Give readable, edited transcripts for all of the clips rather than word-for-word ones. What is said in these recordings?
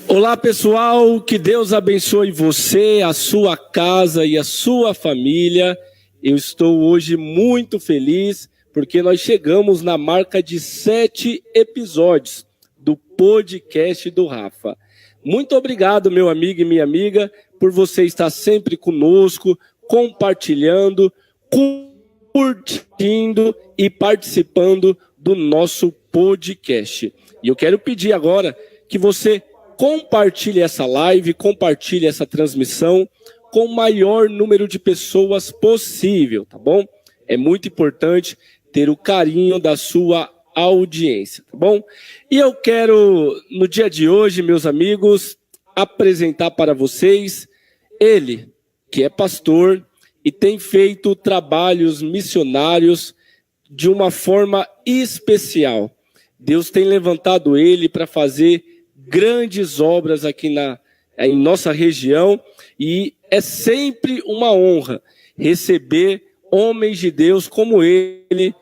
Olá pessoal, que Deus abençoe você, a sua casa e a sua família. Eu estou hoje muito feliz porque nós chegamos na marca de 7 episódios do podcast do Rafa. Muito obrigado, meu amigo e minha amiga, por você estar sempre conosco, compartilhando, curtindo e participando do nosso podcast. E eu quero pedir agora que você compartilhe essa live, compartilhe essa transmissão com o maior número de pessoas possível, tá bom? É muito importante ter o carinho da sua audiência, tá bom? E eu quero, no dia de hoje, meus amigos, apresentar para vocês ele, que é pastor e tem feito trabalhos missionários de uma forma especial. Deus tem levantado ele para fazer grandes obras aqui em nossa região, e é sempre uma honra receber homens de Deus como ele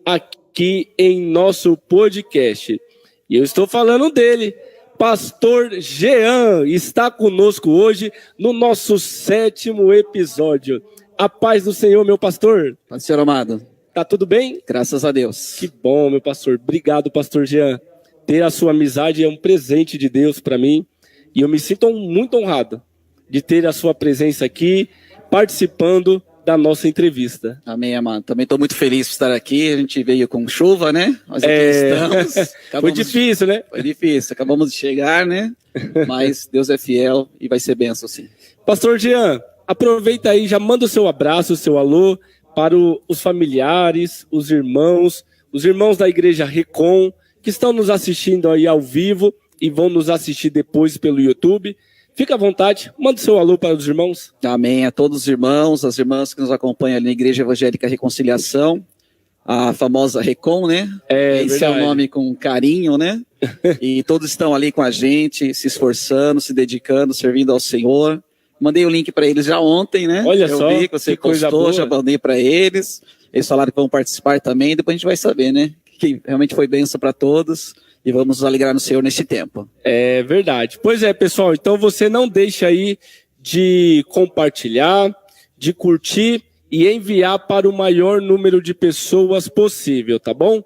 aqui em nosso podcast. E eu estou falando dele, Pastor Jean, está conosco hoje no nosso 7º episódio. A paz do Senhor, meu pastor. Paz do Senhor amado. Tá tudo bem? Graças a Deus. Que bom, meu pastor. Obrigado, pastor Jean. Ter a sua amizade é um presente de Deus para mim, e eu me sinto muito honrado de ter a sua presença aqui, participando da nossa entrevista. Amém, amado. Também estou muito feliz por estar aqui. A gente veio com chuva, né? Mas aqui estamos. Foi difícil, né? Foi difícil. Acabamos de chegar, né? Mas Deus é fiel e vai ser bênção, sim. Pastor Jean, aproveita aí, já manda o seu abraço, o seu alô para os familiares, os irmãos da Igreja Recon, que estão nos assistindo aí ao vivo e vão nos assistir depois pelo YouTube. Fica à vontade, manda o seu alô para os irmãos. Amém. A todos os irmãos, as irmãs que nos acompanham ali na Igreja Evangélica Reconciliação, a famosa Recon, né? Esse é o nome com carinho, né? E todos estão ali com a gente, se esforçando, se dedicando, servindo ao Senhor. Mandei o link para eles já ontem, né? Olha eu só, vi que você postou, já mandei para eles. Eles falaram que vão participar também, depois a gente vai saber, né? Que realmente foi bênção para todos, e vamos nos alegrar no Senhor nesse tempo. É verdade. Pois é, pessoal, então você não deixa aí de compartilhar, de curtir e enviar para o maior número de pessoas possível, tá bom?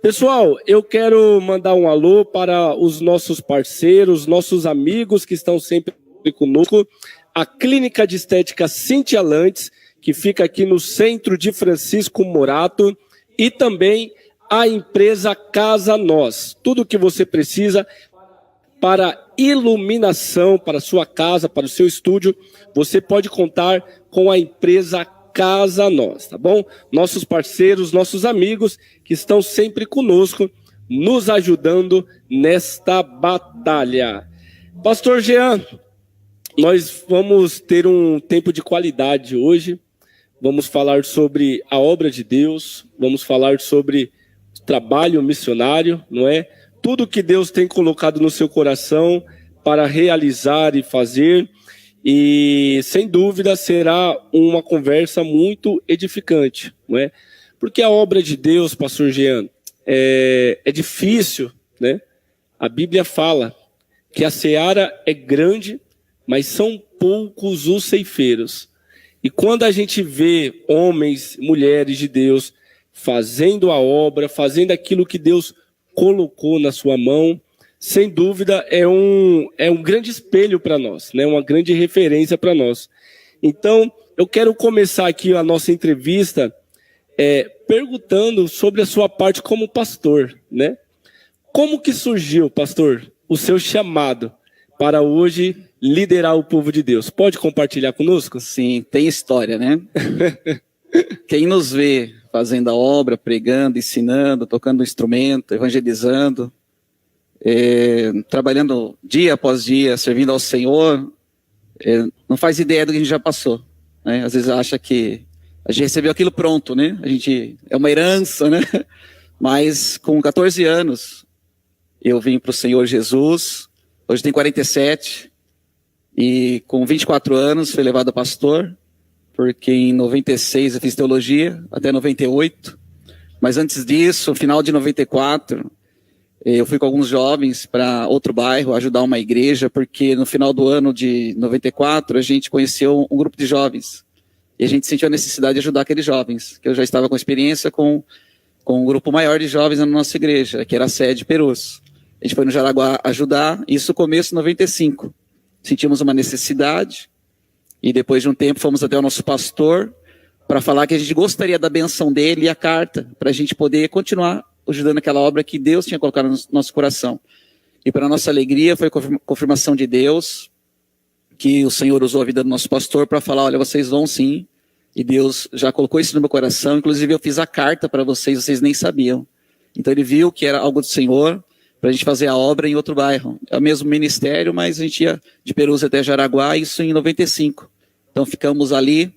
Pessoal, eu quero mandar um alô para os nossos parceiros, nossos amigos que estão sempre conosco, a Clínica de Estética Cintia Lantes, que fica aqui no centro de Francisco Morato, e também a empresa Casa Nós. Tudo o que você precisa para iluminação, para a sua casa, para o seu estúdio, você pode contar com a empresa Casa Nós, tá bom? Nossos parceiros, nossos amigos que estão sempre conosco, nos ajudando nesta batalha. Pastor Jean, nós vamos ter um tempo de qualidade hoje. Vamos falar sobre a obra de Deus, vamos falar sobre trabalho missionário, não é? Tudo que Deus tem colocado no seu coração para realizar e fazer, e sem dúvida será uma conversa muito edificante, não é? Porque a obra de Deus, pastor Jean, é difícil, né? A Bíblia fala que a seara é grande, mas são poucos os ceifeiros. E quando a gente vê homens, mulheres de Deus fazendo a obra, fazendo aquilo que Deus colocou na sua mão, sem dúvida é um grande espelho para nós, né? Uma grande referência para nós. Então, eu quero começar aqui a nossa entrevista perguntando sobre a sua parte como pastor, né? Como que surgiu, pastor, o seu chamado para hoje liderar o povo de Deus? Pode compartilhar conosco? Sim, tem história, né? Quem nos vê fazendo a obra, pregando, ensinando, tocando um instrumento, evangelizando, trabalhando dia após dia, servindo ao Senhor, não faz ideia do que a gente já passou, né? Às vezes acha que a gente recebeu aquilo pronto, né? A gente é uma herança, né? Mas com 14 anos eu vim para o Senhor Jesus. Hoje tenho 47 e com 24 anos fui levado a pastor, porque em 96 eu fiz teologia, até 98. Mas antes disso, no final de 94, Eu fui com alguns jovens para outro bairro ajudar uma igreja, porque no final do ano de 94 a gente conheceu um grupo de jovens. E a gente sentiu a necessidade de ajudar aqueles jovens, que eu já estava com experiência com um grupo maior de jovens na nossa igreja, que era a sede Perus. A gente foi no Jaraguá ajudar, isso começo de 95. Sentimos uma necessidade, e depois de um tempo fomos até o nosso pastor para falar que a gente gostaria da benção dele e a carta, para a gente poder continuar ajudando aquela obra que Deus tinha colocado no nosso coração. E para nossa alegria foi confirmação de Deus, que o Senhor usou a vida do nosso pastor para falar, olha, vocês vão sim, e Deus já colocou isso no meu coração, inclusive eu fiz a carta para vocês, vocês nem sabiam. Então ele viu que era algo do Senhor, para a gente fazer a obra em outro bairro. É o mesmo ministério, mas a gente ia de Perus até Jaraguá, isso em 95. Então ficamos ali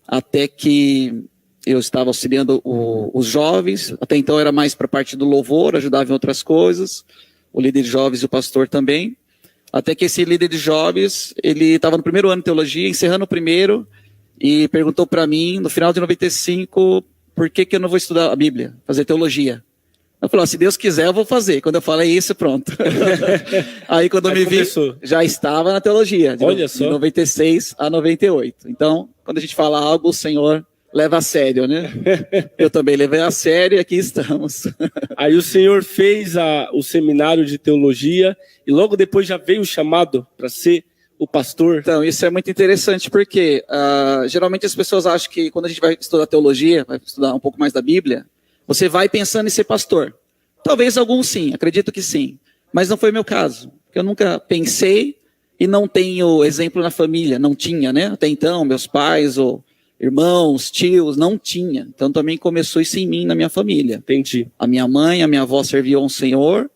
até que eu estava auxiliando os jovens, até então era mais para a parte do louvor, ajudava em outras coisas, o líder de jovens e o pastor também. Até que esse líder de jovens, ele estava no primeiro ano de teologia, encerrando o primeiro, e perguntou para mim, no final de 95, por que eu não vou estudar a Bíblia, fazer teologia. Eu falei, se Deus quiser, eu vou fazer. Quando eu falei isso, pronto. Aí quando eu me começou. vi, já estava na teologia, Olha só. de 96 a 98. Então, quando a gente fala algo, o Senhor leva a sério, né? Eu também levei a sério e aqui estamos. Aí o senhor fez o seminário de teologia e logo depois já veio o chamado para ser o pastor. Então, isso é muito interessante porque geralmente as pessoas acham que quando a gente vai estudar teologia, vai estudar um pouco mais da Bíblia, você vai pensando em ser pastor. Talvez alguns sim, acredito que sim. Mas não foi o meu caso. Eu nunca pensei e não tenho exemplo na família. Não tinha, né? Até então, meus pais ou irmãos, tios, não tinha. Então também começou isso em mim, na minha família. Entendi. A minha mãe, a minha avó serviam ao Senhor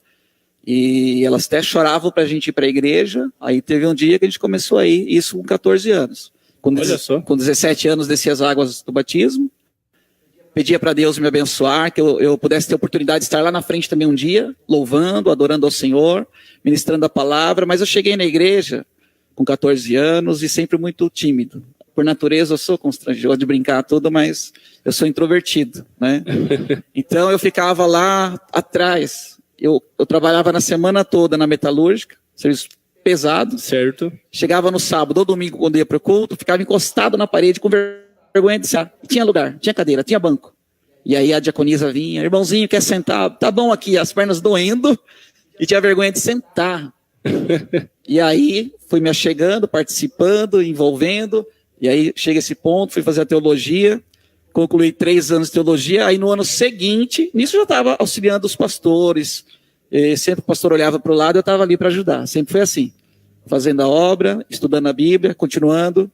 e elas até choravam para a gente ir para a igreja. Aí teve um dia que a gente começou a ir, isso com 14 anos. Olha só. Com 17 anos desci as águas do batismo. Pedia para Deus me abençoar, que eu pudesse ter a oportunidade de estar lá na frente também um dia, louvando, adorando ao Senhor, ministrando a palavra. Mas eu cheguei na igreja com 14 anos e sempre muito tímido. Por natureza eu sou constrangido, gosto de brincar tudo, mas eu sou introvertido, né? Então eu ficava lá atrás. Eu trabalhava na semana toda na metalúrgica, serviço pesado. Certo. Chegava no sábado ou domingo, quando ia para o culto, ficava encostado na parede com vergonha de sentar. Tinha lugar, tinha cadeira, tinha banco. E aí a diaconisa vinha, irmãozinho, quer sentar? Tá bom aqui, as pernas doendo, e tinha vergonha de sentar. E aí fui me achegando, participando, envolvendo, e aí chega esse ponto, fui fazer a teologia, concluí 3 anos de teologia, aí no ano seguinte, nisso eu já estava auxiliando os pastores, sempre o pastor olhava para o lado, eu estava ali para ajudar, sempre foi assim, fazendo a obra, estudando a Bíblia, continuando,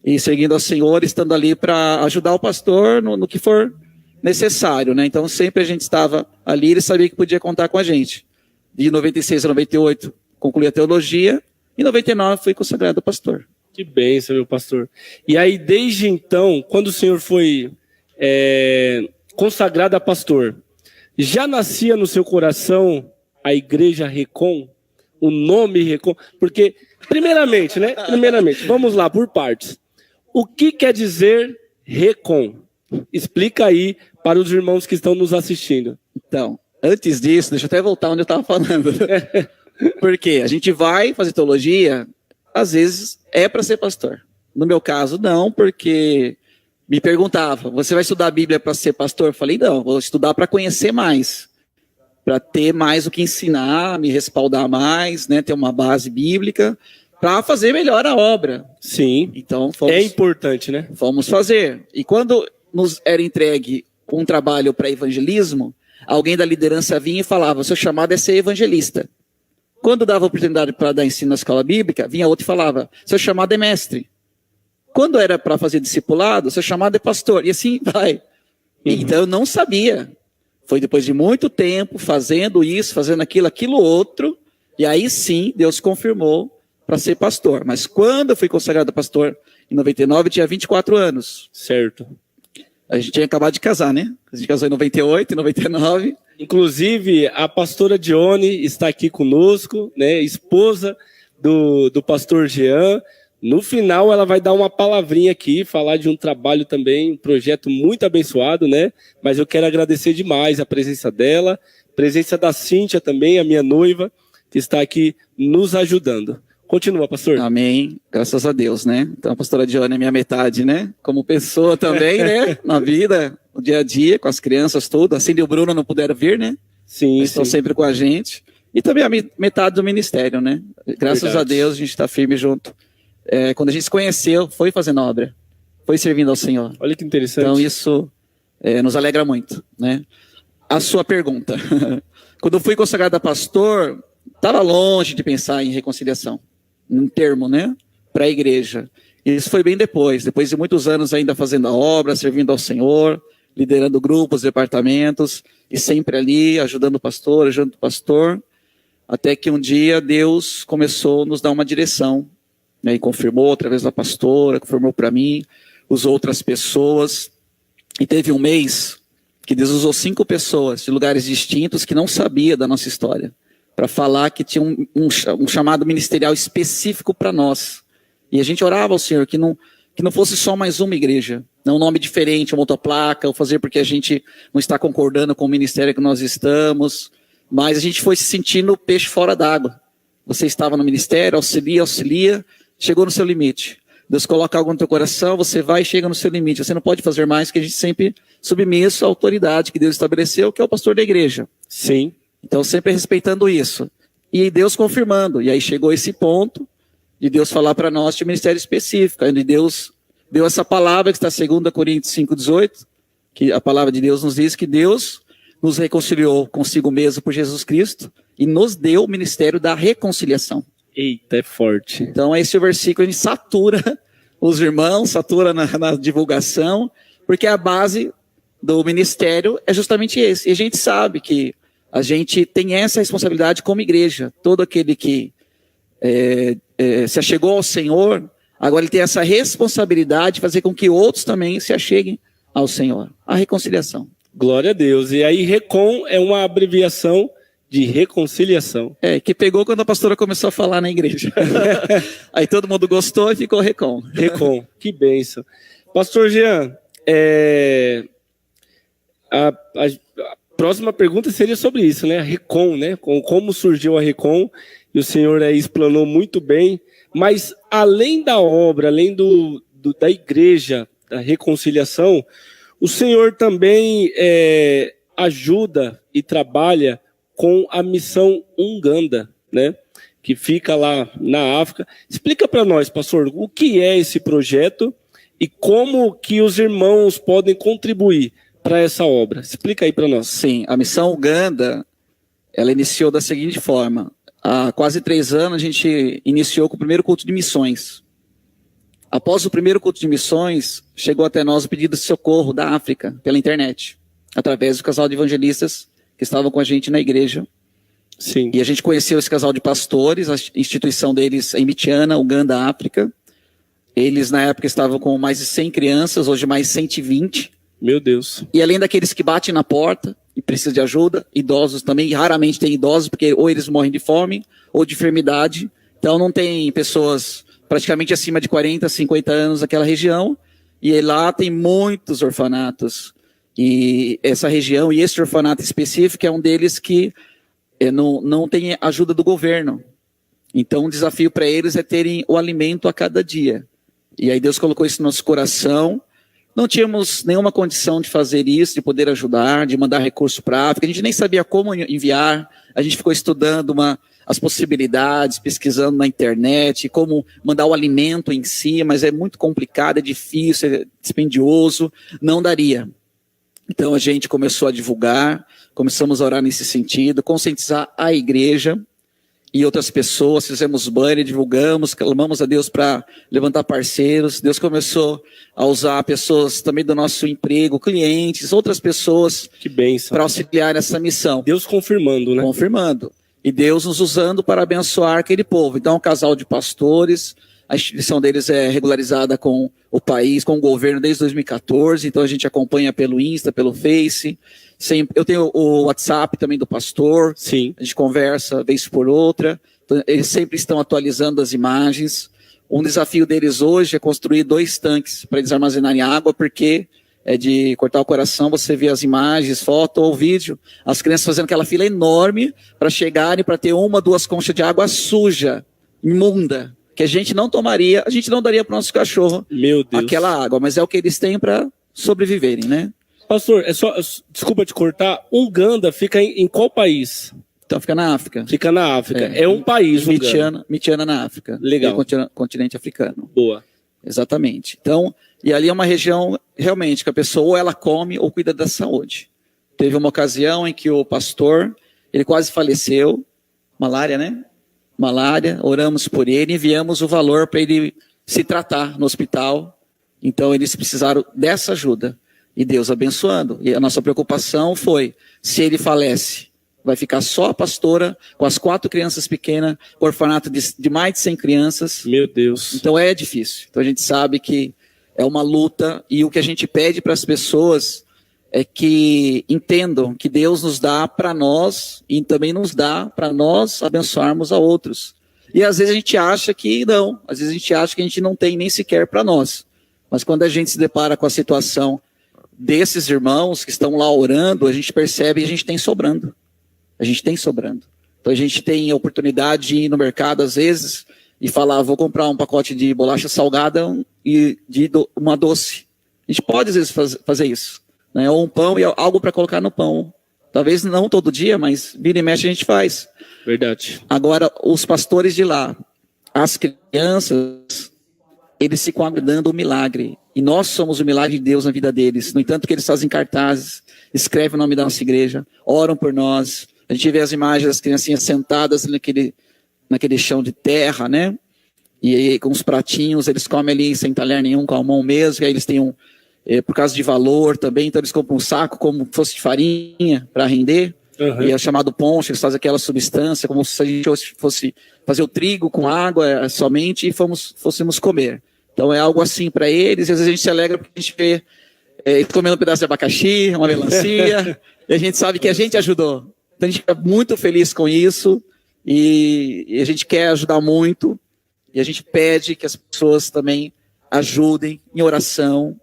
e seguindo ao Senhor, estando ali para ajudar o pastor no que for necessário, né? Então sempre a gente estava ali, ele sabia que podia contar com a gente. De 96 a 98, concluí a teologia, e em 99 fui consagrado pastor. Que bênção, meu pastor. E aí, desde então, quando o senhor foi consagrado a pastor, já nascia no seu coração a Igreja Recon? O nome Recon? Porque, primeiramente, né? Primeiramente, vamos lá, por partes. O que quer dizer Recon? Explica aí para os irmãos que estão nos assistindo. Então, antes disso, deixa eu até voltar onde eu estava falando. Porque a gente vai fazer teologia, às vezes é para ser pastor. No meu caso, não, porque me perguntava, você vai estudar a Bíblia para ser pastor? Eu falei, não, vou estudar para conhecer mais, para ter mais o que ensinar, me respaldar mais, né, ter uma base bíblica, para fazer melhor a obra. Sim, então, é importante, né? Fomos fazer. E quando nos era entregue um trabalho para evangelismo, alguém da liderança vinha e falava, seu chamado é ser evangelista. Quando dava oportunidade para dar ensino na escola bíblica, vinha outro e falava, seu chamado é mestre. Quando era para fazer discipulado, seu chamado é pastor. E assim vai. Uhum. Então eu não sabia. Foi depois de muito tempo fazendo isso, fazendo aquilo outro, e aí sim Deus confirmou para ser pastor. Mas quando eu fui consagrado pastor, em 99, eu tinha 24 anos. Certo. A gente tinha acabado de casar, né? A gente casou em 98, em 99. Inclusive, a pastora Dione está aqui conosco, né? Esposa do pastor Jean. No final, ela vai dar uma palavrinha aqui, falar de um trabalho também, um projeto muito abençoado, né? Mas eu quero agradecer demais a presença dela, a presença da Cíntia também, a minha noiva, que está aqui nos ajudando. Continua, pastor. Amém. Graças a Deus, né? Então, a pastora Dione é minha metade, né? Como pessoa também, né? Na vida, no dia a dia, com as crianças, tudo. A Cindy e o Bruno não puderam vir, né? Sim, Estão sempre com a gente. E também a metade do ministério, né? Graças Verdade. a Deus, a gente está firme junto. Quando a gente se conheceu, foi fazendo obra. Foi servindo ao Senhor. Olha que interessante. Então, isso nos alegra muito, né? A sua pergunta. Quando eu fui consagrado a pastor, estava longe de pensar em reconciliação. Um termo, né? Para a igreja. Isso foi bem depois de muitos anos ainda fazendo a obra, servindo ao Senhor, liderando grupos, departamentos, e sempre ali, ajudando o pastor, até que um dia Deus começou a nos dar uma direção, né? E confirmou através da pastora, confirmou para mim, usou outras pessoas, e teve um mês que Deus usou 5 pessoas de lugares distintos que não sabia da nossa história, para falar que tinha um chamado ministerial específico para nós. E a gente orava ao Senhor que não fosse só mais uma igreja, não um nome diferente, uma outra placa, ou fazer porque a gente não está concordando com o ministério que nós estamos, mas a gente foi se sentindo peixe fora d'água. Você estava no ministério, auxilia, chegou no seu limite. Deus coloca algo no teu coração, você vai e chega no seu limite. Você não pode fazer mais, que a gente sempre submisso à autoridade que Deus estabeleceu, que é o pastor da igreja. Sim. Então, sempre respeitando isso. E Deus confirmando. E aí chegou esse ponto de Deus falar para nós de ministério específico. Onde Deus deu essa palavra que está em 2 Coríntios 5,18, que a palavra de Deus nos diz que Deus nos reconciliou consigo mesmo por Jesus Cristo e nos deu o ministério da reconciliação. Eita, é forte. Então, esse versículo a gente satura os irmãos, satura na divulgação, porque a base do ministério é justamente esse. E a gente sabe que a gente tem essa responsabilidade como igreja. Todo aquele que se achegou ao Senhor, agora ele tem essa responsabilidade de fazer com que outros também se acheguem ao Senhor. A reconciliação. Glória a Deus. E aí, RECON é uma abreviação de reconciliação. Que pegou quando a pastora começou a falar na igreja. Aí todo mundo gostou e ficou RECON. RECON, que bênção. Pastor Jean, a próxima pergunta seria sobre isso, né? A RECON, né? Como surgiu a RECON, e o senhor aí explanou muito bem, mas além da obra, além da igreja, da reconciliação, o senhor também ajuda e trabalha com a missão Uganda, né? Que fica lá na África. Explica para nós, pastor, o que é esse projeto e como que os irmãos podem contribuir para essa obra. Explica aí para nós. Sim, a missão Uganda, ela iniciou da seguinte forma. Há quase 3 anos a gente iniciou com o primeiro culto de missões. Após o primeiro culto de missões, chegou até nós o pedido de socorro da África, pela internet, através do casal de evangelistas que estavam com a gente na igreja. Sim. E a gente conheceu esse casal de pastores, a instituição deles é em Mityana, Uganda, África. Eles na época estavam com mais de 100 crianças, hoje mais 120. Meu Deus. E além daqueles que batem na porta e precisam de ajuda, idosos também, e raramente tem idosos, porque ou eles morrem de fome ou de enfermidade. Então não tem pessoas praticamente acima de 40, 50 anos naquela região. E lá tem muitos orfanatos. E essa região e esse orfanato específico é um deles que não tem ajuda do governo. Então o desafio para eles é terem o alimento a cada dia. E aí Deus colocou isso no nosso coração. Não tínhamos nenhuma condição de fazer isso, de poder ajudar, de mandar recurso para a África. A gente nem sabia como enviar. A gente ficou estudando as possibilidades, pesquisando na internet, como mandar o alimento em si, mas é muito complicado, é difícil, é dispendioso, não daria. Então a gente começou a divulgar, começamos a orar nesse sentido, conscientizar a igreja e outras pessoas, fizemos banner, divulgamos, clamamos a Deus para levantar parceiros. Deus começou a usar pessoas também do nosso emprego, clientes, outras pessoas para auxiliar nessa missão. Deus confirmando, né? Confirmando. E Deus nos usando para abençoar aquele povo. Então, um casal de pastores, a instituição deles é regularizada com o país, com o governo desde 2014, então a gente acompanha pelo Insta, pelo Face. Eu tenho o WhatsApp também do pastor. Sim. A gente conversa vez por outra. Então, eles sempre estão atualizando as imagens. Um desafio deles hoje é construir 2 tanques para eles armazenarem água, porque é de cortar o coração você vê as imagens, foto ou vídeo, as crianças fazendo aquela fila enorme para chegarem, para ter 1, 2 conchas de água suja, imunda, que a gente não tomaria, a gente não daria para o nosso cachorro Meu Deus. aquela água, mas é o que eles têm para sobreviverem, né? Pastor, desculpa te cortar, Uganda fica em qual país? Então fica na África. Fica na África. É um país, Uganda. Mityana na África. Legal. Continente africano. Boa. Exatamente. Então, e ali é uma região realmente que a pessoa ou ela come ou cuida da saúde. Teve uma ocasião em que o pastor, ele quase faleceu, malária, né? Malária, oramos por ele, enviamos o valor para ele se tratar no hospital. Então eles precisaram dessa ajuda. E Deus abençoando. E a nossa preocupação foi, se ele falece, vai ficar só a pastora com as 4 crianças pequenas, orfanato de mais de 100 crianças. Meu Deus. Então é difícil. Então a gente sabe que é uma luta e o que a gente pede para as pessoas é que entendam que Deus nos dá para nós e também nos dá para nós abençoarmos a outros. E às vezes a gente acha que não, às vezes a gente acha que a gente não tem nem sequer para nós. Mas quando a gente se depara com a situação desses irmãos que estão lá orando, a gente percebe que a gente tem sobrando. A gente tem sobrando. Então a gente tem a oportunidade de ir no mercado às vezes e falar, vou comprar um pacote de bolacha salgada e de uma doce. A gente pode às vezes fazer isso, né? Ou um pão e algo para colocar no pão. Talvez não todo dia, mas vira e mexe a gente faz. Verdade. Agora, os pastores de lá, as crianças, eles ficam aguardando o milagre. E nós somos o milagre de Deus na vida deles. No entanto que eles fazem cartazes, escrevem o nome da nossa igreja, oram por nós. A gente vê as imagens das criancinhas sentadas naquele chão de terra, né? E aí, com os pratinhos, eles comem ali sem talher nenhum, com a mão mesmo. E aí eles têm por causa de valor também, então eles compram um saco como fosse de farinha para render. Uhum. E é chamado ponche, eles fazem aquela substância, como se a gente fosse fazer o trigo com água somente e fôssemos comer. Então é algo assim para eles, e às vezes a gente se alegra porque a gente vê eles comendo um pedaço de abacaxi, uma melancia, e a gente sabe que a gente ajudou. Então a gente fica muito feliz com isso, e a gente quer ajudar muito, e a gente pede que as pessoas também ajudem em oração,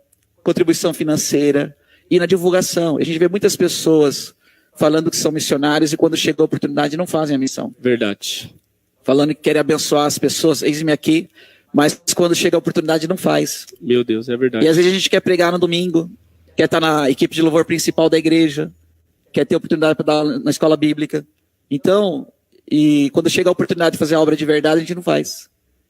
contribuição financeira e na divulgação. A gente vê muitas pessoas falando que são missionários e quando chega a oportunidade não fazem a missão. Verdade. Falando que querem abençoar as pessoas, eis-me aqui, mas quando chega a oportunidade não faz. Meu Deus, é verdade. E às vezes a gente quer pregar no domingo, quer estar na equipe de louvor principal da igreja, quer ter oportunidade para dar na escola bíblica. Então, e quando chega a oportunidade de fazer a obra de verdade, a gente não faz.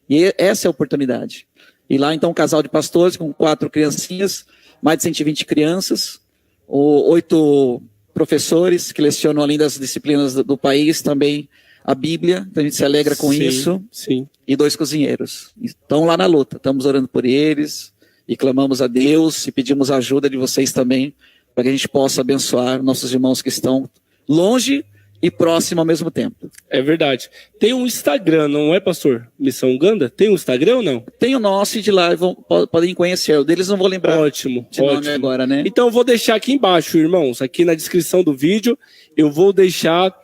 E essa é a oportunidade. E lá então um casal de pastores com 4 criancinhas, mais de 120 crianças, 8 professores que lecionam além das disciplinas do país também a Bíblia, então a gente se alegra com isso. Sim. E 2 cozinheiros. Estão lá na luta, estamos orando por eles e clamamos a Deus e pedimos a ajuda de vocês também para que a gente possa abençoar nossos irmãos que estão longe e próximo ao mesmo tempo. É verdade. Tem um Instagram, não é, pastor? Missão Uganda? Tem um Instagram ou não? Tem o nosso e de lá podem conhecer. O deles não vou lembrar. Ótimo. Nome agora, né? Então eu vou deixar aqui embaixo, irmãos, aqui na descrição do vídeo, eu vou deixar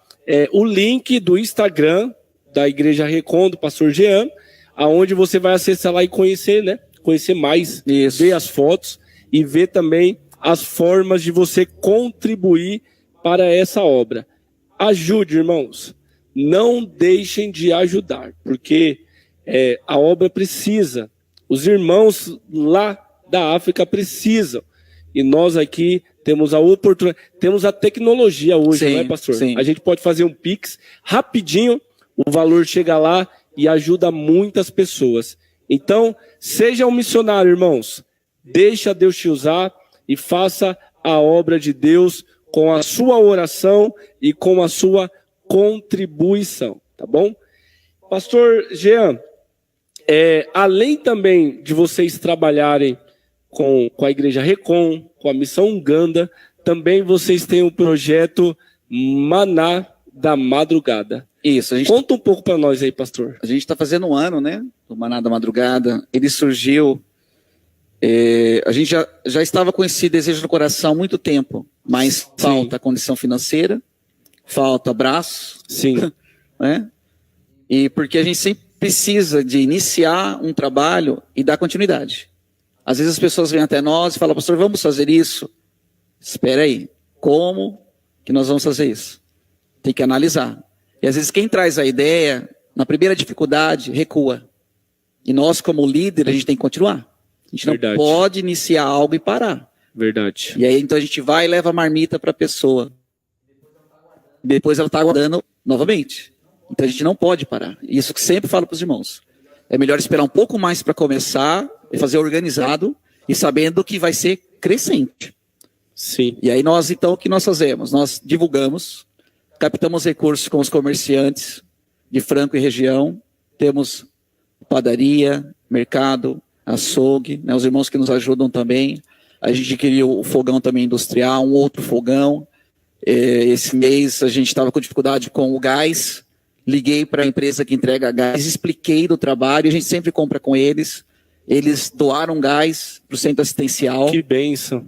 o link do Instagram da Igreja Recon, do pastor Jean, aonde você vai acessar lá e conhecer, né? Conhecer mais, isso. Ver as fotos e ver também as formas de você contribuir para essa obra. Ajude, irmãos. Não deixem de ajudar, porque a obra precisa. Os irmãos lá da África precisam. E nós aqui temos a oportunidade, temos a tecnologia hoje, sim, não é, pastor? Sim. A gente pode fazer um Pix rapidinho, o valor chega lá e ajuda muitas pessoas. Então, seja um missionário, irmãos. Deixa Deus te usar e faça a obra de Deus com a sua oração e com a sua contribuição, tá bom? Pastor Jean, além também de vocês trabalharem com a Igreja Recon, com a Missão Uganda, também vocês têm o projeto Maná da Madrugada. Isso. Conta um pouco para nós aí, pastor. A gente está fazendo um ano, né? Do Maná da Madrugada. Ele surgiu... a gente já estava com esse desejo no coração há muito tempo, mas falta condição financeira, falta abraço, sim, né? E porque a gente sempre precisa de iniciar um trabalho e dar continuidade. Às vezes as pessoas vêm até nós e falam, pastor, vamos fazer isso? Espera aí, como que nós vamos fazer isso? Tem que analisar. E às vezes quem traz a ideia, na primeira dificuldade, recua. E nós, como líder, a gente tem que continuar. A gente não pode iniciar algo e parar. Verdade. E aí, então, a gente vai e leva a marmita para a pessoa. Depois ela está aguardando novamente. Então, a gente não pode parar. Isso que sempre falo para os irmãos. É melhor esperar um pouco mais para começar, e fazer organizado, e sabendo que vai ser crescente. Sim. E aí, nós, então, o que nós fazemos? Nós divulgamos, captamos recursos com os comerciantes de Franco e região, temos padaria, mercado, açougue, né, os irmãos que nos ajudam também. A gente adquiriu o fogão também industrial, um outro fogão. Esse mês a gente estava com dificuldade com o gás. Liguei para a empresa que entrega gás, expliquei do trabalho, a gente sempre compra com eles. Eles doaram gás para o centro assistencial. Que bênção.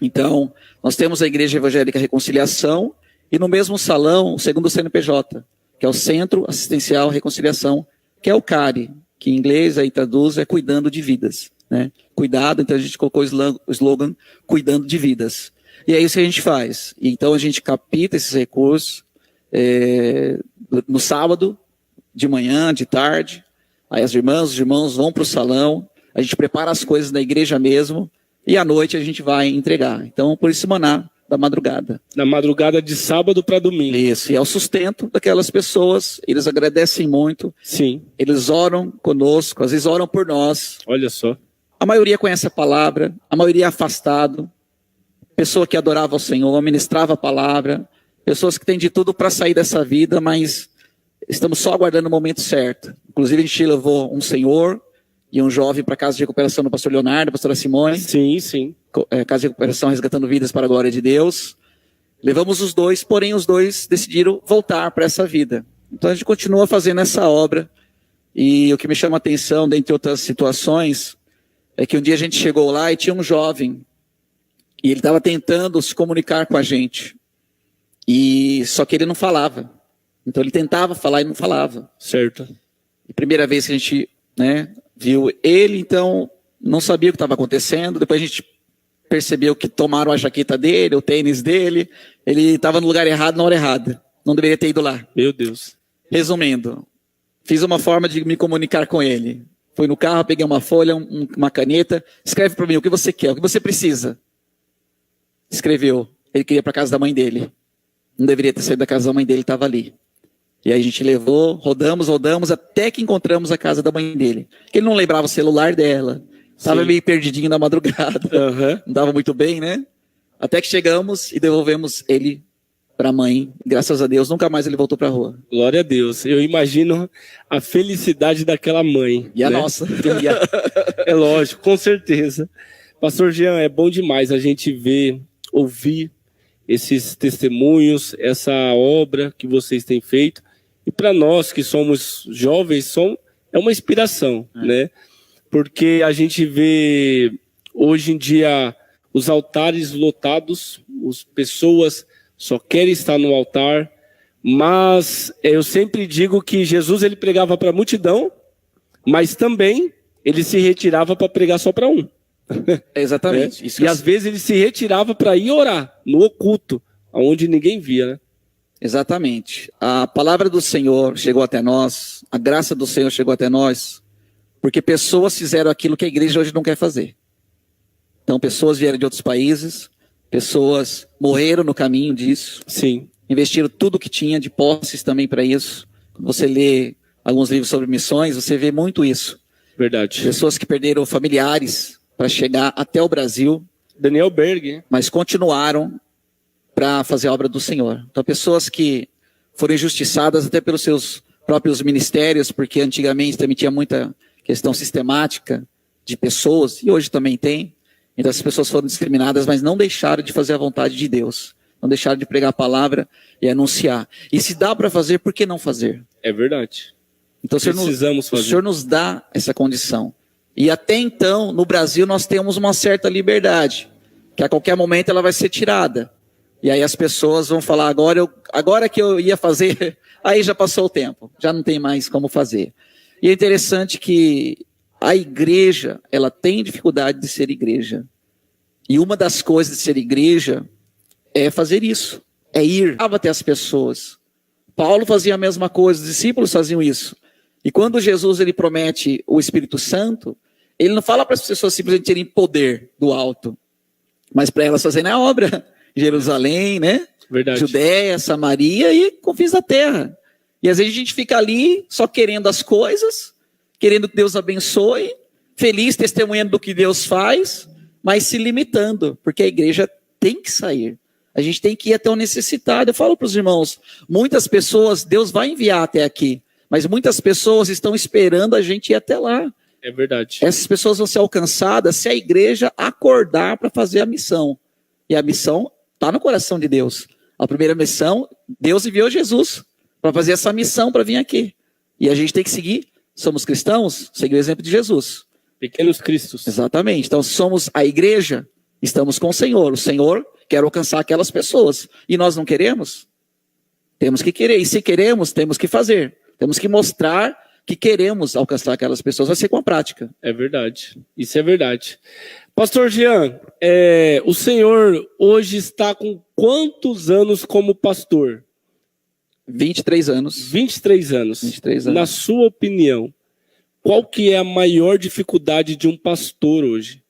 Então, nós temos a Igreja Evangélica Reconciliação e no mesmo salão, o segundo CNPJ, que é o Centro Assistencial Reconciliação, que é o CARE, que em inglês aí traduz é cuidando de vidas. Né? Cuidado, então a gente colocou o slogan cuidando de vidas. E é isso que a gente faz. Então a gente capta esses recursos no sábado, de manhã, de tarde. Aí as irmãs, os irmãos vão para o salão, a gente prepara as coisas na igreja mesmo, e à noite a gente vai entregar. Então, por isso, maná da madrugada. Na madrugada de sábado para domingo. Isso, e é o sustento daquelas pessoas, eles agradecem muito. Sim. Eles oram conosco, às vezes oram por nós. Olha só. A maioria conhece a palavra, a maioria é afastado. Pessoa que adorava o Senhor, ministrava a palavra. Pessoas que têm de tudo para sair dessa vida, mas estamos só aguardando o momento certo. Inclusive, a gente levou um senhor e um jovem para a Casa de Recuperação do pastor Leonardo, da pastora Simone. Sim, sim. Casa de Recuperação Resgatando Vidas para a Glória de Deus. Levamos os dois, porém os dois decidiram voltar para essa vida. Então a gente continua fazendo essa obra. E o que me chama a atenção, dentre outras situações, é que um dia a gente chegou lá e tinha um jovem. E ele estava tentando se comunicar com a gente. Só que ele não falava. Então ele tentava falar e não falava. Certo. E primeira vez que a gente viu ele, então não sabia o que estava acontecendo. Depois a gente percebeu que tomaram a jaqueta dele, o tênis dele. Ele estava no lugar errado, na hora errada. Não deveria ter ido lá. Meu Deus. Resumindo, fiz uma forma de me comunicar com ele. Fui no carro, peguei uma folha, uma caneta. Escreve para mim o que você quer, o que você precisa. Escreveu. Ele queria ir para a casa da mãe dele. Não deveria ter saído da casa da mãe dele, estava ali. E aí a gente levou, rodamos, até que encontramos a casa da mãe dele. Ele não lembrava o celular dela. Estava meio perdidinho na madrugada. Uhum. Não dava muito bem, né? Até que chegamos e devolvemos ele para a mãe. Graças a Deus, nunca mais ele voltou para a rua. Glória a Deus. Eu imagino a felicidade daquela mãe. E a nossa. É lógico, com certeza. Pastor Jean, é bom demais a gente ver, ouvir esses testemunhos, essa obra que vocês têm feito. E para nós que somos jovens, é uma inspiração, né? Porque a gente vê hoje em dia os altares lotados, as pessoas só querem estar no altar, mas eu sempre digo que Jesus ele pregava para a multidão, mas também ele se retirava para pregar só para um. Exatamente. Isso às vezes ele se retirava para ir orar no oculto, onde ninguém via, né? Exatamente. A palavra do Senhor chegou até nós, a graça do Senhor chegou até nós, porque pessoas fizeram aquilo que a igreja hoje não quer fazer. Então, pessoas vieram de outros países, pessoas morreram no caminho disso. Sim. Investiram tudo que tinha de posses também para isso. Quando você lê alguns livros sobre missões, você vê muito isso. Verdade. Pessoas que perderam familiares para chegar até o Brasil. Daniel Berg. Mas continuaram para fazer a obra do Senhor. Então, pessoas que foram injustiçadas até pelos seus próprios ministérios, porque antigamente também tinha muita questão sistemática de pessoas, e hoje também tem. Então, as pessoas foram discriminadas, mas não deixaram de fazer a vontade de Deus. Não deixaram de pregar a palavra e anunciar. E se dá para fazer, por que não fazer? É verdade. Então, o Senhor nos dá essa condição. E até então, no Brasil, nós temos uma certa liberdade, que a qualquer momento ela vai ser tirada. E aí as pessoas vão falar, agora que eu ia fazer, aí já passou o tempo, já não tem mais como fazer. E é interessante que a igreja, ela tem dificuldade de ser igreja. E uma das coisas de ser igreja é fazer isso, é ir até as pessoas. Paulo fazia a mesma coisa, os discípulos faziam isso. E quando Jesus ele promete o Espírito Santo, ele não fala para as pessoas simplesmente terem poder do alto, mas para elas fazerem a obra. Jerusalém, né? Verdade. Judéia, Samaria e confins da terra. E às vezes a gente fica ali só querendo as coisas, querendo que Deus abençoe, feliz testemunhando do que Deus faz, mas se limitando, porque a igreja tem que sair. A gente tem que ir até o necessitado. Eu falo para os irmãos, muitas pessoas, Deus vai enviar até aqui, mas muitas pessoas estão esperando a gente ir até lá. É verdade. Essas pessoas vão ser alcançadas se a igreja acordar para fazer a missão. E a missão está no coração de Deus. A primeira missão, Deus enviou Jesus para fazer essa missão para vir aqui. E a gente tem que seguir. Somos cristãos, seguir o exemplo de Jesus. Pequenos cristos. Exatamente. Então somos a igreja, estamos com o Senhor. O Senhor quer alcançar aquelas pessoas. E nós não queremos? Temos que querer. E se queremos, temos que fazer. Temos que mostrar que queremos alcançar aquelas pessoas. Vai ser com a prática. É verdade. Isso é verdade. Pastor Jean, o senhor hoje está com quantos anos como pastor? 23 anos. 23 anos. 23 anos. Na sua opinião, qual que é a maior dificuldade de um pastor hoje?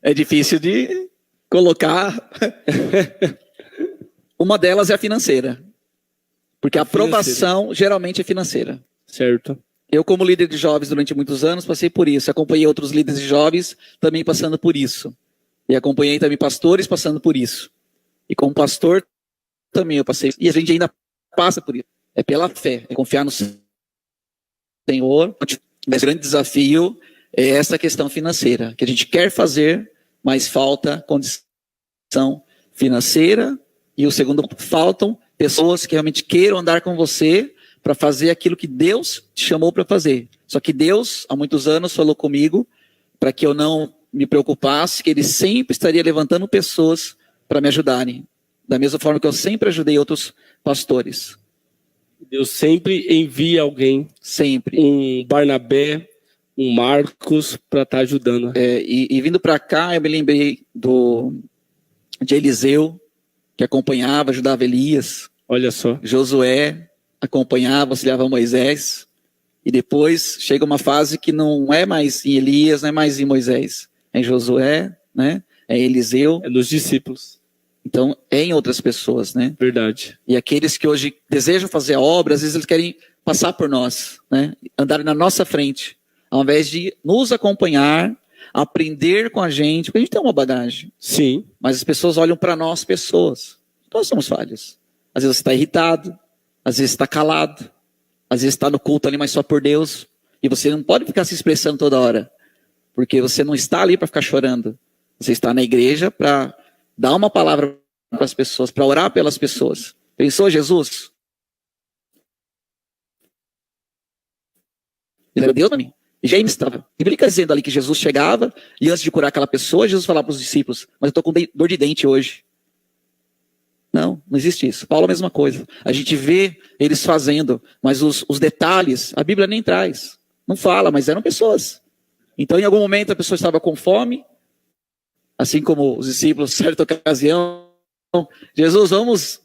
É difícil de colocar. Uma delas é a financeira. Porque a aprovação geralmente é financeira. Certo. Eu, como líder de jovens durante muitos anos, passei por isso. Acompanhei outros líderes de jovens também passando por isso. E acompanhei também pastores passando por isso. E como pastor também eu passei. E a gente ainda passa por isso. É pela fé, é confiar no Senhor. Mas o grande desafio é essa questão financeira, que a gente quer fazer, mas falta condição financeira. E o segundo, faltam pessoas que realmente queiram andar com você para fazer aquilo que Deus te chamou para fazer. Só que Deus, há muitos anos, falou comigo para que eu não me preocupasse, que Ele sempre estaria levantando pessoas para me ajudarem. Da mesma forma que eu sempre ajudei outros pastores. Deus sempre envia alguém. Sempre. Um Barnabé, um Marcos, para estar ajudando. E vindo para cá, eu me lembrei de Eliseu, que acompanhava, ajudava Elias. Olha só. Josué acompanhava, auxiliava Moisés. E depois chega uma fase que não é mais em Elias, não é mais em Moisés. É em Josué, né? É em Eliseu. É nos discípulos. Então, é em outras pessoas, né? Verdade. E aqueles que hoje desejam fazer a obra, às vezes eles querem passar por nós, né? Andarem na nossa frente. Ao invés de nos acompanhar, aprender com a gente, porque a gente tem uma bagagem. Sim. Mas as pessoas olham para nós, pessoas. Nós somos falhos. Às vezes você está irritado, às vezes está calado, às vezes está no culto ali, mas só por Deus. E você não pode ficar se expressando toda hora, porque você não está ali para ficar chorando. Você está na igreja para dar uma palavra para as pessoas, para orar pelas pessoas. Pensou Jesus? Ele era Deus para mim. James estava. A Bíblia dizendo ali que Jesus chegava e antes de curar aquela pessoa, Jesus falava para os discípulos, mas eu estou com dor de dente hoje. Não existe isso. Paulo a mesma coisa. A gente vê eles fazendo, mas os detalhes, a Bíblia nem traz. Não fala, mas eram pessoas. Então, em algum momento, a pessoa estava com fome, assim como os discípulos, em certa ocasião, Jesus, vamos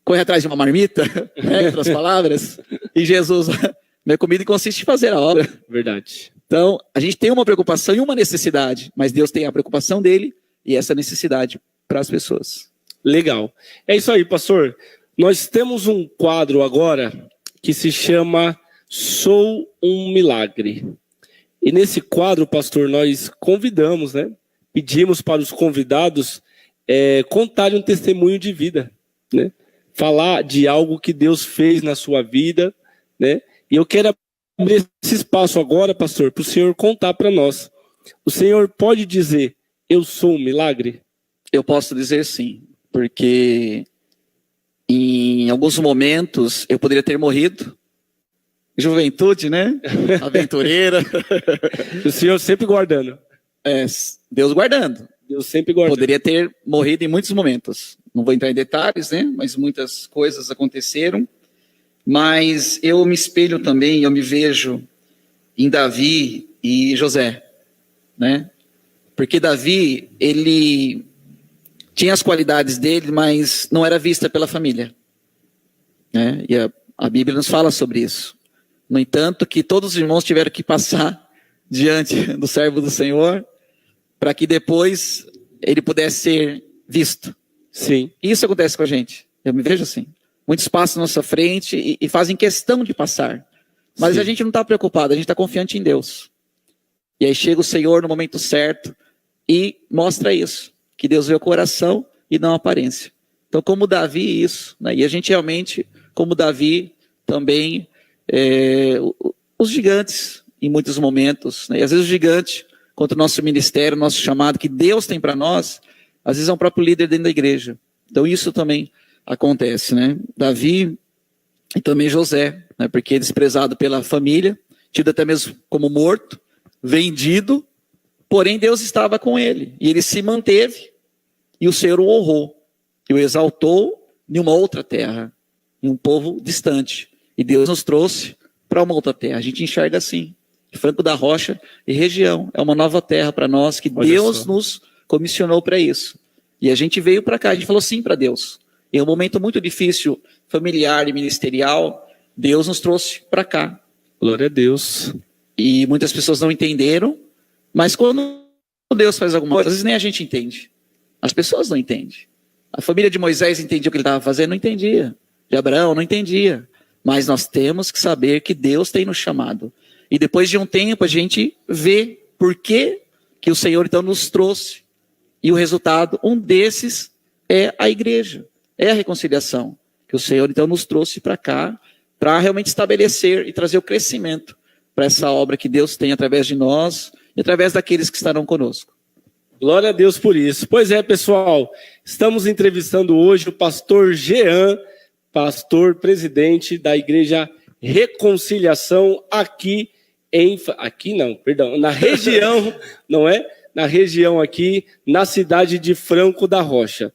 correr atrás de uma marmita, né, em outras palavras, e Jesus, minha comida consiste em fazer a obra. Verdade. Então, a gente tem uma preocupação e uma necessidade, mas Deus tem a preocupação dele e essa necessidade para as pessoas. Legal. É isso aí, pastor. Nós temos um quadro agora que se chama Sou um Milagre. E nesse quadro, pastor, nós convidamos, né? Pedimos para os convidados contarem um testemunho de vida, né? Falar de algo que Deus fez na sua vida, né? E eu quero abrir esse espaço agora, pastor, para o senhor contar para nós. O senhor pode dizer, eu sou um milagre? Eu posso dizer sim, porque em alguns momentos eu poderia ter morrido. Juventude, né? Aventureira. O senhor sempre guardando. Deus guardando. Deus sempre guardando. Poderia ter morrido em muitos momentos. Não vou entrar em detalhes, né? Mas muitas coisas aconteceram. mas eu me espelho também, eu me vejo em Davi e José, né? Porque Davi, ele tinha as qualidades dele, mas não era vista pela família, né? E a Bíblia nos fala sobre isso. No entanto, que todos os irmãos tiveram que passar diante do servo do Senhor, para que depois ele pudesse ser visto. Sim. Isso acontece com a gente. Eu me vejo assim. Muitos passam na nossa frente e fazem questão de passar. Mas Sim. a gente não está preocupado, a gente está confiante em Deus. E aí chega o Senhor no momento certo e mostra isso. Que Deus vê o coração e não a aparência. Então, como Davi, isso. Né? E a gente realmente, como Davi, também, os gigantes, em muitos momentos. Né? E às vezes o gigante, contra o nosso ministério, o nosso chamado, que Deus tem para nós, às vezes é um próprio líder dentro da igreja. Então isso também acontece, né? Davi e também José, né? Porque desprezado pela família, tido até mesmo como morto, vendido, porém Deus estava com ele, e ele se manteve, e o Senhor o honrou, e o exaltou em uma outra terra, em um povo distante, e Deus nos trouxe para uma outra terra. A gente enxerga assim, Franco da Rocha e região, é uma nova terra para nós, que Olha Deus só. nos comissionou para isso, e a gente veio para cá, a gente falou sim para Deus. Em um momento muito difícil, familiar e ministerial, Deus nos trouxe para cá. Glória a Deus. E muitas pessoas não entenderam, mas quando Deus faz alguma coisa, às vezes nem a gente entende. As pessoas não entendem. A família de Moisés entendia o que ele estava fazendo? Não entendia. De Abraão, não entendia. Mas nós temos que saber que Deus tem nos chamado. E depois de um tempo a gente vê por que o Senhor então nos trouxe. E o resultado, um desses é a igreja. É a reconciliação, que o Senhor então nos trouxe para cá, para realmente estabelecer e trazer o crescimento para essa obra que Deus tem através de nós e através daqueles que estarão conosco. Glória a Deus por isso. Pois é, pessoal, estamos entrevistando hoje o pastor Jean, pastor presidente da Igreja Reconciliação na região, não é? Na região aqui, na cidade de Franco da Rocha.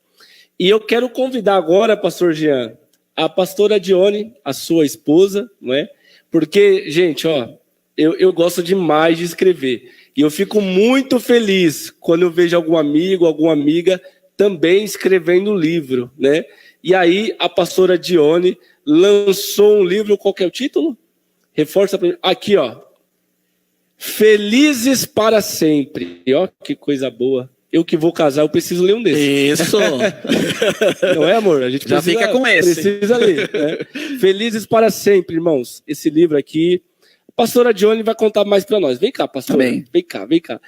E eu quero convidar agora, pastor Jean, a pastora Dione, a sua esposa, não é? Porque, gente, ó, eu gosto demais de escrever. E eu fico muito feliz quando eu vejo algum amigo, alguma amiga também escrevendo livro, né? E aí a pastora Dione lançou um livro, qual que é o título? Reforça para mim. Aqui, ó. Felizes para sempre. E ó, que coisa boa. Eu que vou casar, eu preciso ler um desses. Isso! Não é, amor? A gente já precisa, fica com esse. Precisa ler. Né? Felizes para sempre, irmãos. Esse livro aqui. A pastora Dione vai contar mais para nós. Vem cá, pastora. Amém. Vem cá, vem cá.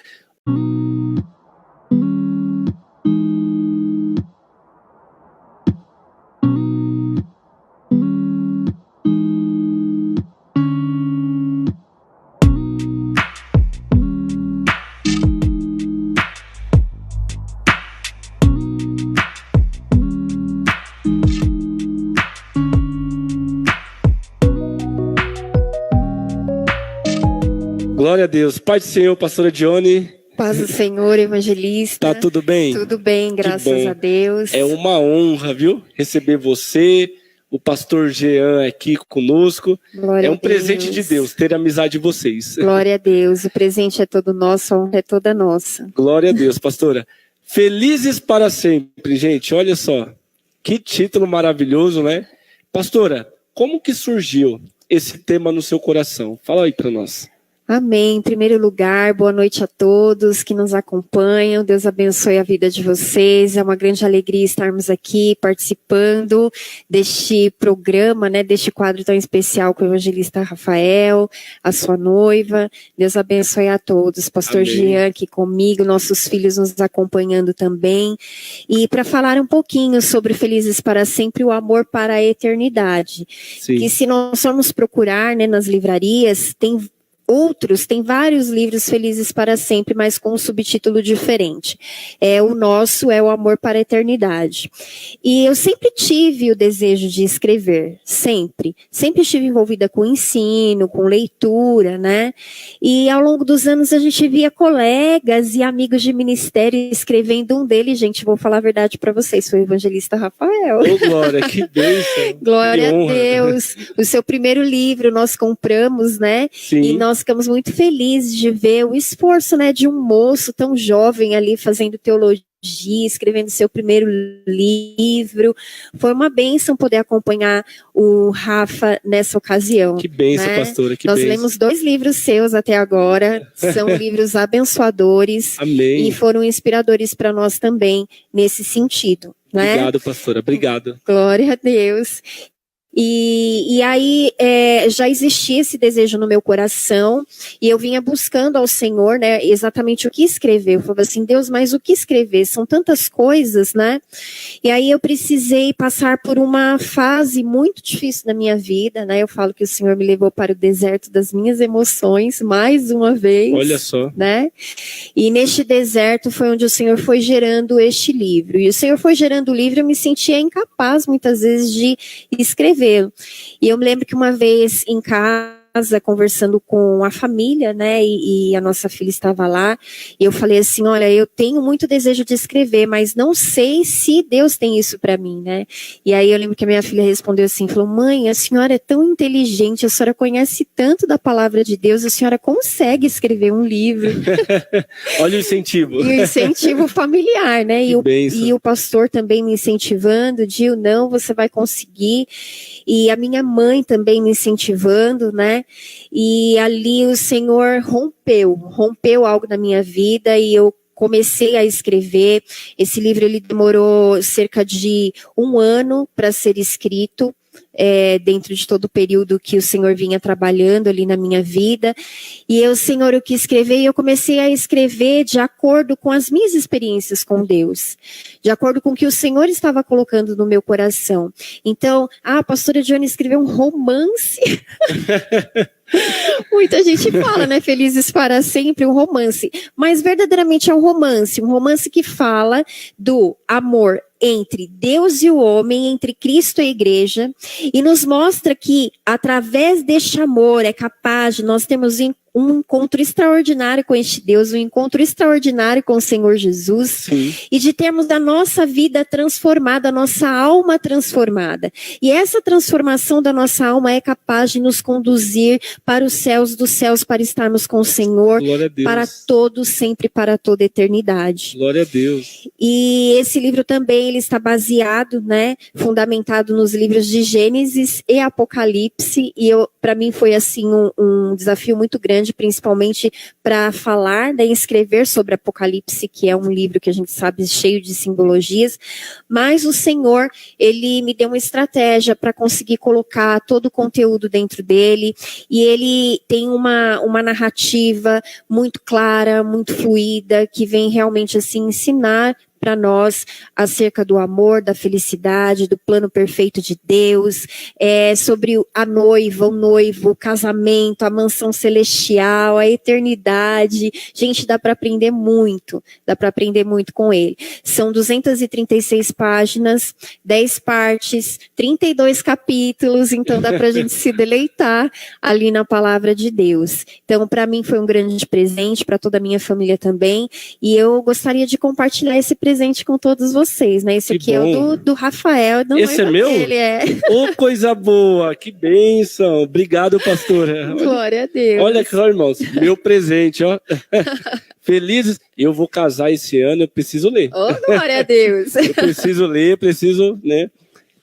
Glória a Deus. Pai do Senhor, pastora Dione. Paz do Senhor, evangelista. Tá tudo bem? Tudo bem, graças bom. a Deus. É uma honra, viu? Receber você, o pastor Jean aqui conosco. Glória é um a Deus. presente de Deus ter a amizade de vocês. Glória a Deus. O presente é todo nosso, a honra é toda nossa. Glória a Deus, pastora. Felizes para sempre, gente. Olha só. Que título maravilhoso, né? Pastora, como que surgiu esse tema no seu coração? Fala aí para nós. Amém. Em primeiro lugar, boa noite a todos que nos acompanham. Deus abençoe a vida de vocês. É uma grande alegria estarmos aqui participando deste programa, né, deste quadro tão especial com o evangelista Rafael, a sua noiva. Deus abençoe a todos. Pastor Amém. Jean aqui comigo, nossos filhos nos acompanhando também. E para falar um pouquinho sobre Felizes para Sempre, o amor para a eternidade. Sim. Que se nós formos procurar, né, nas livrarias, tem outros têm vários livros Felizes para Sempre, mas com um subtítulo diferente. O nosso é O Amor para a Eternidade. E eu sempre tive o desejo de escrever, sempre. Sempre estive envolvida com ensino, com leitura, né? E ao longo dos anos a gente via colegas e amigos de ministério escrevendo. Um deles, gente, vou falar a verdade para vocês, foi o evangelista Rafael. Ô, Glória, que bênção. Glória a Deus. O seu primeiro livro nós compramos, né? Sim. E nós ficamos muito felizes de ver o esforço, né, de um moço tão jovem ali fazendo teologia, escrevendo seu primeiro livro. Foi uma bênção poder acompanhar o Rafa nessa ocasião. Que bênção, né? pastora, que Nós bênção. lemos 2 livros seus até agora, são livros abençoadores. Amém. E foram inspiradores para nós também nesse sentido. Né? Obrigado, pastora, obrigado. Glória a Deus. E aí já existia esse desejo no meu coração, e eu vinha buscando ao Senhor, né, exatamente o que escrever. Eu falava assim, Deus, mas o que escrever? São tantas coisas, né? E aí eu precisei passar por uma fase muito difícil da minha vida, né? Eu falo que o Senhor me levou para o deserto das minhas emoções, mais uma vez. Olha só. Né? E neste deserto foi onde o Senhor foi gerando este livro. E o Senhor foi gerando o livro, eu me sentia incapaz muitas vezes de escrever. E eu me lembro que uma vez em casa, conversando com a família, né, e a nossa filha estava lá, e eu falei assim, olha, eu tenho muito desejo de escrever, mas não sei se Deus tem isso para mim, né, e aí eu lembro que a minha filha respondeu assim, falou, mãe, a senhora é tão inteligente, a senhora conhece tanto da palavra de Deus, a senhora consegue escrever um livro. Olha o incentivo. E o incentivo familiar, né, e o pastor também me incentivando, Gil, não, você vai conseguir, e a minha mãe também me incentivando, né, e ali o Senhor rompeu algo na minha vida e eu comecei a escrever. Esse livro ele demorou cerca de 1 ano para ser escrito, dentro de todo o período que o Senhor vinha trabalhando ali na minha vida, e eu, Senhor, eu quis escrever, e eu comecei a escrever de acordo com as minhas experiências com Deus, de acordo com o que o Senhor estava colocando no meu coração. Então, a pastora Johnny escreveu um romance. Muita gente fala, né, Felizes para Sempre, um romance, mas verdadeiramente é um romance que fala do amor entre Deus e o homem, entre Cristo e a igreja, e nos mostra que através deste amor é capaz de nós termos um encontro extraordinário com este Deus, um encontro extraordinário com o Senhor Jesus. Sim. E de termos a nossa vida transformada, a nossa alma transformada. E essa transformação da nossa alma é capaz de nos conduzir para os céus dos céus, para estarmos com o Senhor, para todos, sempre, para toda a eternidade. Glória a Deus. E esse livro também, ele está baseado, né, fundamentado nos livros de Gênesis e Apocalipse, e para mim foi assim um desafio muito grande, principalmente para falar, né, escrever sobre Apocalipse, que é um livro que a gente sabe cheio de simbologias, mas o Senhor, ele me deu uma estratégia para conseguir colocar todo o conteúdo dentro dele, e ele tem uma narrativa muito clara, muito fluida, que vem realmente assim ensinar para nós acerca do amor, da felicidade, do plano perfeito de Deus, sobre a noiva, o noivo, o casamento, a mansão celestial, a eternidade. Gente, dá para aprender muito com ele. São 236 páginas, 10 partes, 32 capítulos, então dá para a gente se deleitar ali na palavra de Deus. Então, para mim foi um grande presente, para toda a minha família também, e eu gostaria de compartilhar esse presente com todos vocês, né? Esse aqui é o do Rafael. Esse é meu? Dele, Ô, coisa boa, que bênção. Obrigado, pastora. Glória a Deus. Olha só, irmãos, meu presente, ó. Felizes. Eu vou casar esse ano, eu preciso ler. Ô, glória a Deus. Eu preciso ler, né?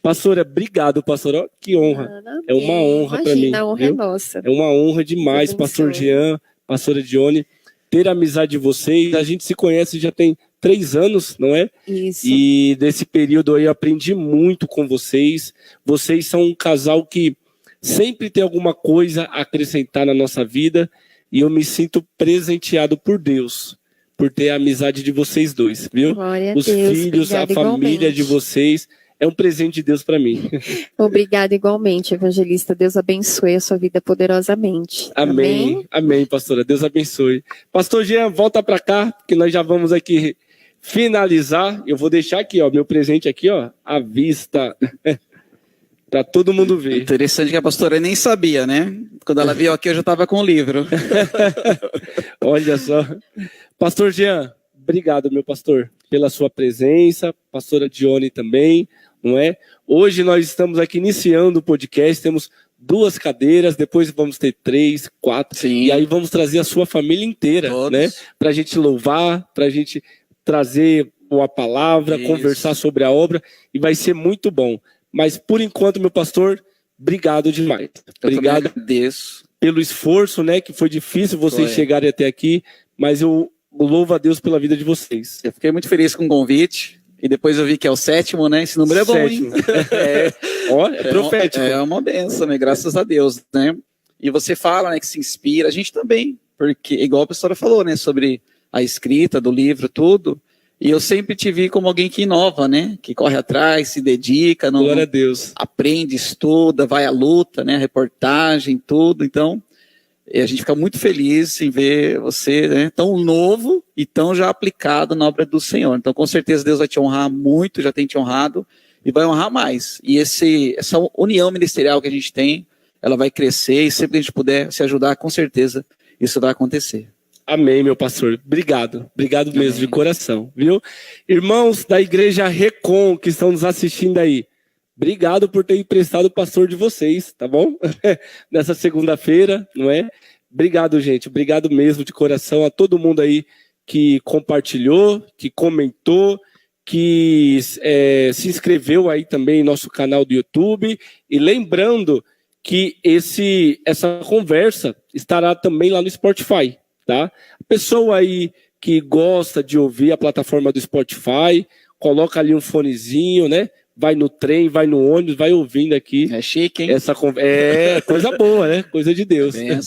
Pastora, obrigado, pastora. Ó, que honra. É uma honra para mim. A honra é nossa. É uma honra demais, pastor Jean, pastora Dione, ter a amizade de vocês. A gente se conhece já tem 3 anos, não é? Isso. E desse período aí eu aprendi muito com vocês. Vocês são um casal que sempre tem alguma coisa a acrescentar na nossa vida, e eu me sinto presenteado por Deus, por ter a amizade de vocês dois, viu? Glória a Os Deus. filhos, obrigada, a família igualmente. de vocês, é um presente de Deus para mim. Obrigada igualmente, evangelista. Deus abençoe a sua vida poderosamente. Amém. Amém, pastora. Deus abençoe. Pastor Jean, volta para cá, que nós já vamos aqui finalizar. Eu vou deixar aqui, ó, meu presente aqui, ó, à vista. Para todo mundo ver. Interessante que a pastora nem sabia, né? Quando ela veio aqui, eu já estava com o livro. Olha só. Pastor Jean, obrigado, meu pastor, pela sua presença. Pastora Dione também, não é? Hoje nós estamos aqui iniciando o podcast, temos 2 cadeiras, depois vamos ter 3, 4. Sim. E aí vamos trazer a sua família inteira, Todos. né? Para a gente louvar, para a gente trazer uma palavra, Isso. conversar sobre a obra, e vai ser muito bom. Mas, por enquanto, meu pastor, obrigado demais. Obrigado. Eu agradeço. Pelo esforço, né? Que foi difícil vocês Foi. chegarem até aqui, mas eu louvo a Deus pela vida de vocês. Eu fiquei muito feliz com o convite. E depois eu vi que é o 7º, né? Esse número é bom, hein? Ó, é profético. É uma benção, né? Graças a Deus, né? E você fala, né, que se inspira. A gente também, porque, igual a pastora falou, né? Sobre a escrita do livro, tudo. E eu sempre te vi como alguém que inova, né? Que corre atrás, se dedica, não, Glória a Deus. aprende, estuda, vai à luta, né? Reportagem, tudo. Então, a gente fica muito feliz em ver você, né, tão novo e tão já aplicado na obra do Senhor. Então, com certeza, Deus vai te honrar muito, já tem te honrado e vai honrar mais. E essa união ministerial que a gente tem, ela vai crescer e sempre que a gente puder se ajudar, com certeza, isso vai acontecer. Amém, meu pastor. Obrigado. Obrigado mesmo, Amém. de coração, viu? Irmãos da Igreja Recon, que estão nos assistindo aí, obrigado por ter emprestado o pastor de vocês, tá bom? Nessa segunda-feira, não é? Obrigado, gente. Obrigado mesmo, de coração, a todo mundo aí que compartilhou, que comentou, que se inscreveu aí também em nosso canal do YouTube. E lembrando que essa conversa estará também lá no Spotify. Tá? A pessoa aí que gosta de ouvir a plataforma do Spotify, coloca ali um fonezinho, né? Vai no trem, vai no ônibus, vai ouvindo aqui. É chique, hein? Coisa boa, né? Coisa de Deus. Benção.